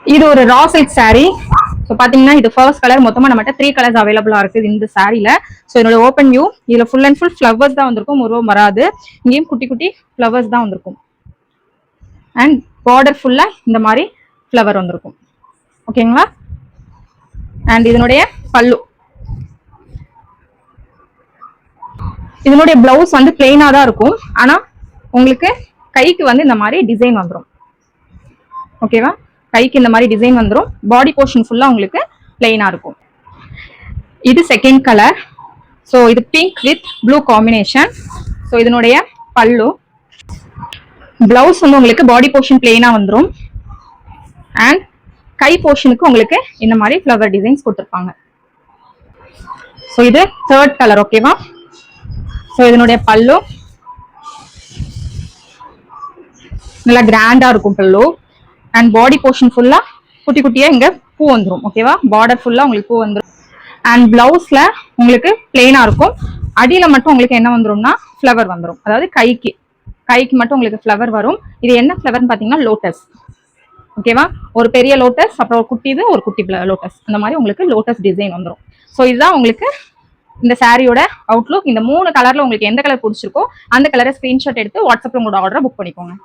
இது ஒரு ரா silk sorry. So பாத்தீங்கன்னா இது ஃபர்ஸ்ட் கலர். மொத்தமா நம்மகிட்ட 3 கலர்ஸ் அவைலபிளா இருக்குது இந்த சாரில. ஸோ என்னோட ஓப்பன் வியூ. இதுல ஃபுல் அண்ட் ஃபுல் ஃபிளவர்ஸ் தான் வந்திருக்கும், உருவம் வராது. இங்கேயும் குட்டி குட்டி ஃபிளவர்ஸ் தான் வந்திருக்கும். அண்ட் பார்டர் ஃபுல்லா இந்த மாதிரி ஃபிளவர் வந்திருக்கும். ஓகேங்களா? அண்ட் இதனுடைய பல்லு. இதனுடைய பிளவுஸ் வந்து பிளெயினா தான் இருக்கும். ஆனா உங்களுக்கு கைக்கு வந்து இந்த மாதிரி டிசைன் வந்துடும். ஓகேவா? கைக்கு இந்த மாதிரி டிசைன் வந்துடும். பாடி போர்ஷன் ஃபுல்லா உங்களுக்கு பிளெயினா இருக்கும். இது செகண்ட் கலர். ஸோ இது pink with blue combination. So இதனுடைய பல்லு. பிளவுஸ் வந்து உங்களுக்கு பாடி போர்ஷன் பிளெயினா வந்துடும். அண்ட் கை போர்ஷனுக்கு உங்களுக்கு இந்த மாதிரி ஃப்ளவர் டிசைன்ஸ் கொடுத்துருப்பாங்க. ஸோ இது தேர்ட் கலர். ஓகேவா? ஸோ இதனுடைய பல்லு நல்லா கிராண்டா இருக்கும் பல்லு. அண்ட் பாடி போர்ஷன் ஃபுல்லா குட்டி குட்டியா இங்க பூ வந்துடும். ஓகேவா? பார்டர் ஃபுல்லா உங்களுக்கு பூ வந்துடும். அண்ட் பிளவுஸ்ல உங்களுக்கு பிளெயினா இருக்கும். அடியில மட்டும் உங்களுக்கு என்ன வந்துடும்னா ஃப்ளவர் வந்துடும். அதாவது கைக்கு மட்டும் உங்களுக்கு ஃப்ளவர் வரும். இது என்ன ஃப்ளவர்னு பாத்தீங்கன்னா லோட்டஸ். ஓகேவா? ஒரு பெரிய லோட்டஸ், அப்புறம் ஒரு குட்டி லோட்டஸ், அந்த மாதிரி உங்களுக்கு லோட்டஸ் டிசைன் வந்துடும். ஸோ இதுதான் உங்களுக்கு இந்த சாரியோட அவுட்லுக். இந்த 3 கலர்ல உங்களுக்கு எந்த கலர் பிடிச்சிருக்கோ அந்த கலரை ஸ்கிரீன்ஷாட் எடுத்து வாட்ஸ்அப்ல உங்களோட ஆர்டரை புக் பண்ணிக்கோங்க.